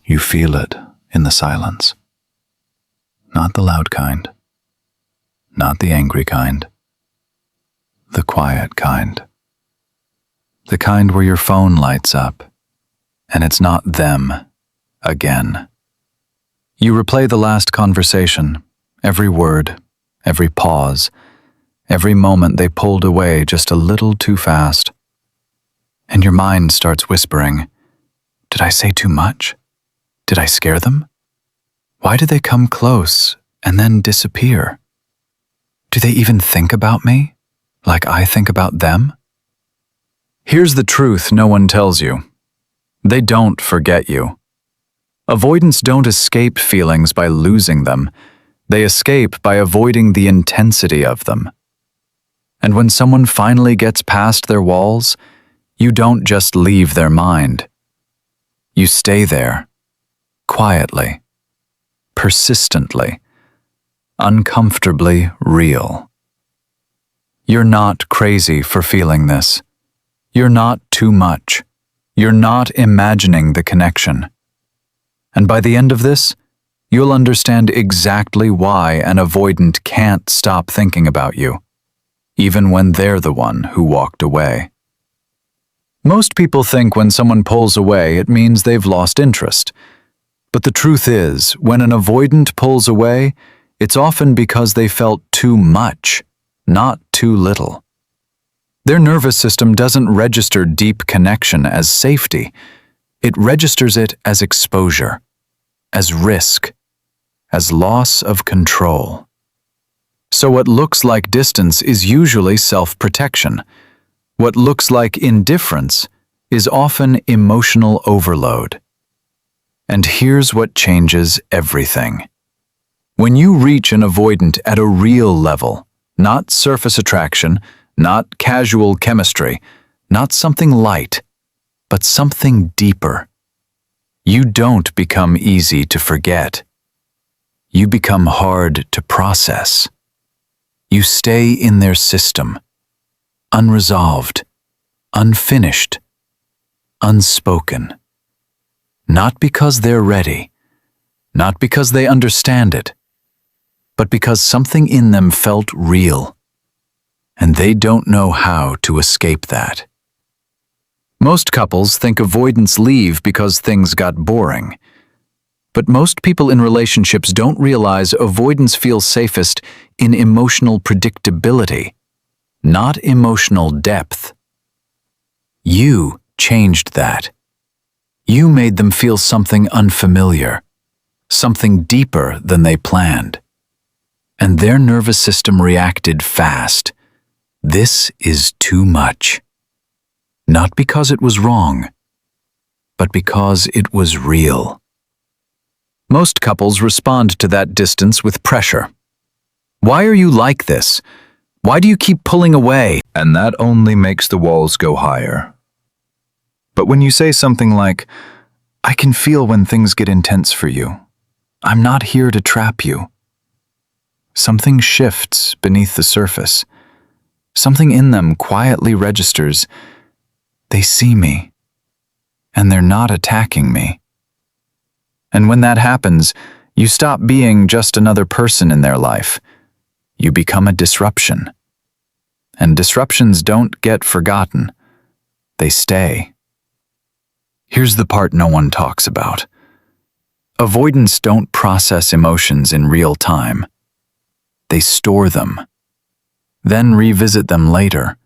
You feel it in the silence. Not the loud kind. Not the angry kind. The quiet kind. The kind where your phone lights up, and it's not them again. You replay the last conversation, every word, every pause, every moment they pulled away just a little too fast. And your mind starts whispering, did I say too much? Did I scare them? Why did they come close and then disappear? Do they even think about me like I think about them? Here's the truth no one tells you. They don't forget you. Avoidants don't escape feelings by losing them. They escape by avoiding the intensity of them. And when someone finally gets past their walls, you don't just leave their mind. You stay there, quietly, persistently, uncomfortably real. You're not crazy for feeling this. You're not too much. You're not imagining the connection. And by the end of this, you'll understand exactly why an avoidant can't stop thinking about you, even when they're the one who walked away. Most people think when someone pulls away, it means they've lost interest. But the truth is, when an avoidant pulls away, it's often because they felt too much, not too little. Their nervous system doesn't register deep connection as safety. It registers it as exposure, as risk, as loss of control. So what looks like distance is usually self-protection. What looks like indifference is often emotional overload. And here's what changes everything. When you reach an avoidant at a real level, not surface attraction, not casual chemistry, not something light, but something deeper, you don't become easy to forget. You become hard to process. You stay in their system, unresolved, unfinished, unspoken. Not because they're ready, not because they understand it, but because something in them felt real, and they don't know how to escape that. Most couples think avoidants leave because things got boring. But most people in relationships don't realize avoidance feels safest in emotional predictability, not emotional depth. You changed that. You made them feel something unfamiliar, something deeper than they planned. And their nervous system reacted fast. This is too much. Not because it was wrong, but because it was real. Most couples respond to that distance with pressure. Why are you like this? Why do you keep pulling away? And that only makes the walls go higher. But when you say something like, I can feel when things get intense for you. I'm not here to trap you. Something shifts beneath the surface. Something in them quietly registers. They see me, and they're not attacking me. And when that happens, you stop being just another person in their life. You become a disruption. And disruptions don't get forgotten. They stay. Here's the part no one talks about. Avoidants don't process emotions in real time. They store them, then revisit them later,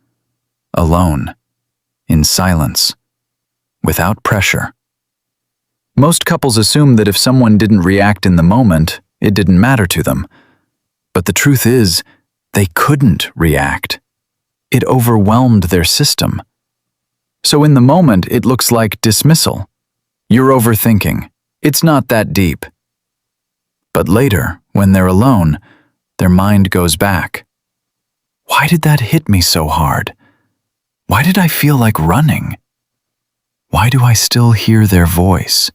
alone, in silence, without pressure. Most couples assume that if someone didn't react in the moment, it didn't matter to them. But the truth is, they couldn't react. It overwhelmed their system. So in the moment, it looks like dismissal. You're overthinking. It's not that deep. But later, when they're alone, their mind goes back. Why did that hit me so hard? Why did I feel like running? Why do I still hear their voice?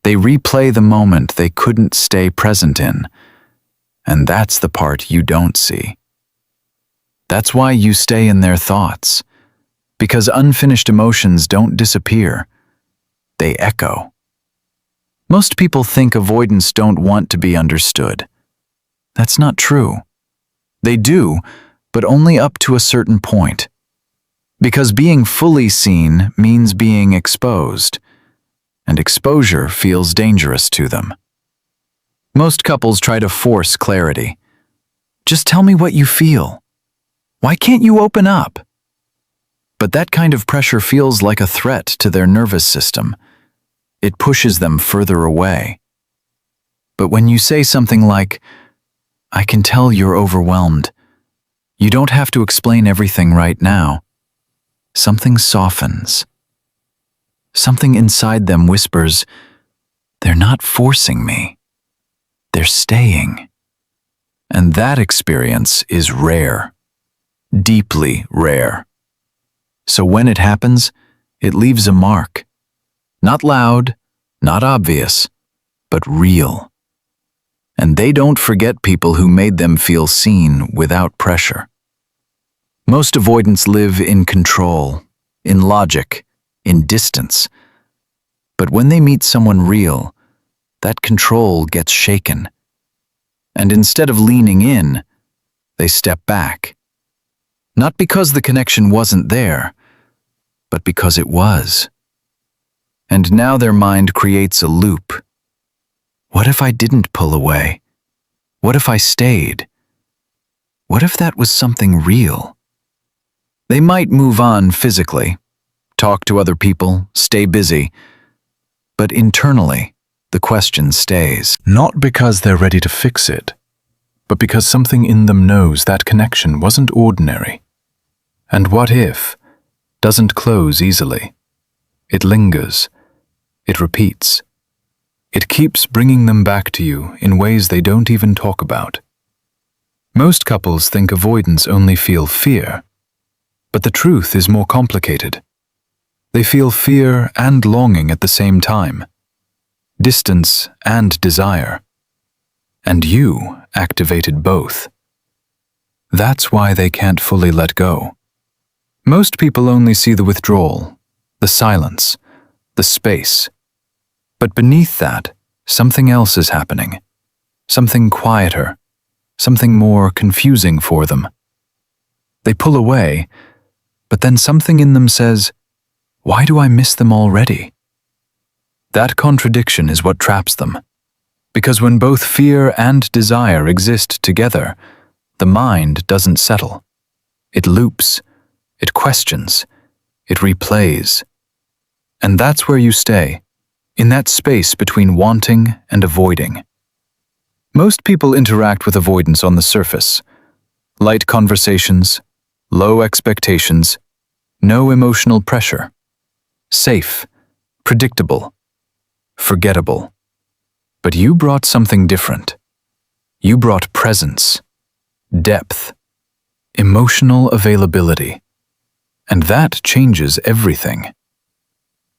They replay the moment they couldn't stay present in. And that's the part you don't see. That's why you stay in their thoughts. Because unfinished emotions don't disappear. They echo. Most people think avoidants don't want to be understood. That's not true. They do, but only up to a certain point. Because being fully seen means being exposed, and exposure feels dangerous to them. Most couples try to force clarity. Just tell me what you feel. Why can't you open up? But that kind of pressure feels like a threat to their nervous system. It pushes them further away. But when you say something like, "I can tell you're overwhelmed. You don't have to explain everything right now," something softens. Something inside them whispers, "They're not forcing me. They're staying." And that experience is rare. Deeply rare. So when it happens, it leaves a mark. Not loud, not obvious, but real. And they don't forget people who made them feel seen without pressure. Most avoidants live in control, in logic, in distance. But when they meet someone real, that control gets shaken. And instead of leaning in, they step back. Not because the connection wasn't there, but because it was. And now their mind creates a loop. What if I didn't pull away? What if I stayed? What if that was something real? They might move on physically, talk to other people, stay busy, but internally, the question stays. Not because they're ready to fix it, but because something in them knows that connection wasn't ordinary. And what if doesn't close easily. It lingers. It repeats. It keeps bringing them back to you in ways they don't even talk about. Most couples think avoidants only feel fear, but the truth is more complicated. They feel fear and longing at the same time, distance and desire. And you activated both. That's why they can't fully let go. Most people only see the withdrawal, the silence, the space. But beneath that, something else is happening. Something quieter, something more confusing for them. They pull away, but then something in them says, "Why do I miss them already?" That contradiction is what traps them. Because when both fear and desire exist together, the mind doesn't settle. It loops, it questions, it replays. And that's where you stay, in that space between wanting and avoiding. Most people interact with avoidance on the surface. Light conversations, low expectations, no emotional pressure. Safe, predictable, forgettable. But you brought something different. You brought presence, depth, emotional availability. And that changes everything.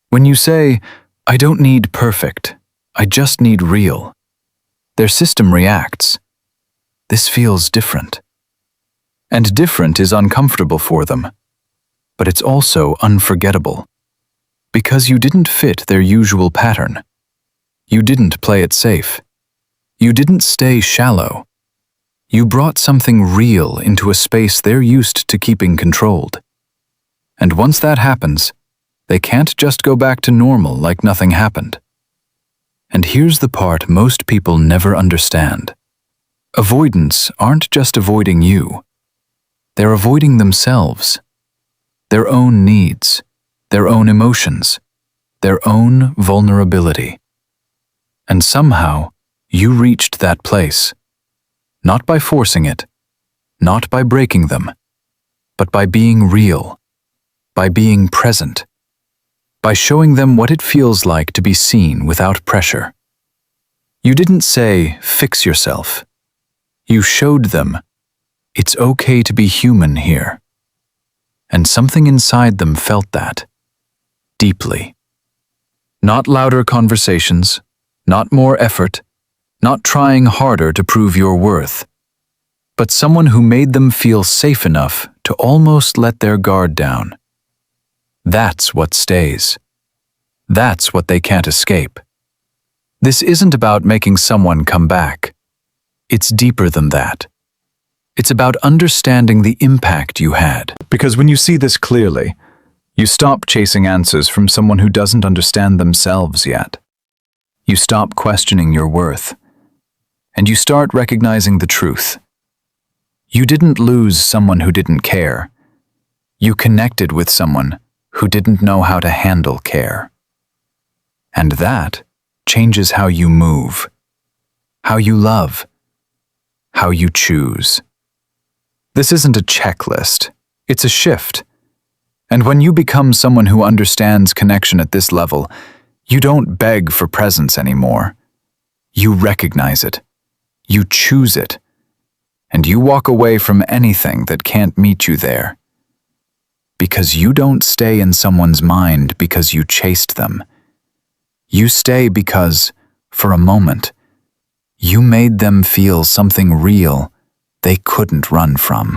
When you say, "I don't need perfect, I just need real," their system reacts. This feels different. And different is uncomfortable for them. But it's also unforgettable. Because you didn't fit their usual pattern. You didn't play it safe. You didn't stay shallow. You brought something real into a space they're used to keeping controlled. And once that happens, they can't just go back to normal like nothing happened. And here's the part most people never understand. Avoidants aren't just avoiding you. They're avoiding themselves. Their own needs, their own emotions, their own vulnerability. And somehow, you reached that place. Not by forcing it, not by breaking them, but by being real, by being present, by showing them what it feels like to be seen without pressure. You didn't say, "Fix yourself." You showed them, "It's okay to be human here." And something inside them felt that, deeply. Not louder conversations, not more effort, not trying harder to prove your worth, but someone who made them feel safe enough to almost let their guard down. That's what stays. That's what they can't escape. This isn't about making someone come back. It's deeper than that. It's about understanding the impact you had. Because when you see this clearly, you stop chasing answers from someone who doesn't understand themselves yet. You stop questioning your worth, and you start recognizing the truth. You didn't lose someone who didn't care. You connected with someone who didn't know how to handle care. And that changes how you move, how you love, how you choose. This isn't a checklist, it's a shift. And when you become someone who understands connection at this level, you don't beg for presence anymore. You recognize it, you choose it, and you walk away from anything that can't meet you there. Because you don't stay in someone's mind because you chased them. You stay because, for a moment, you made them feel something real they couldn't run from.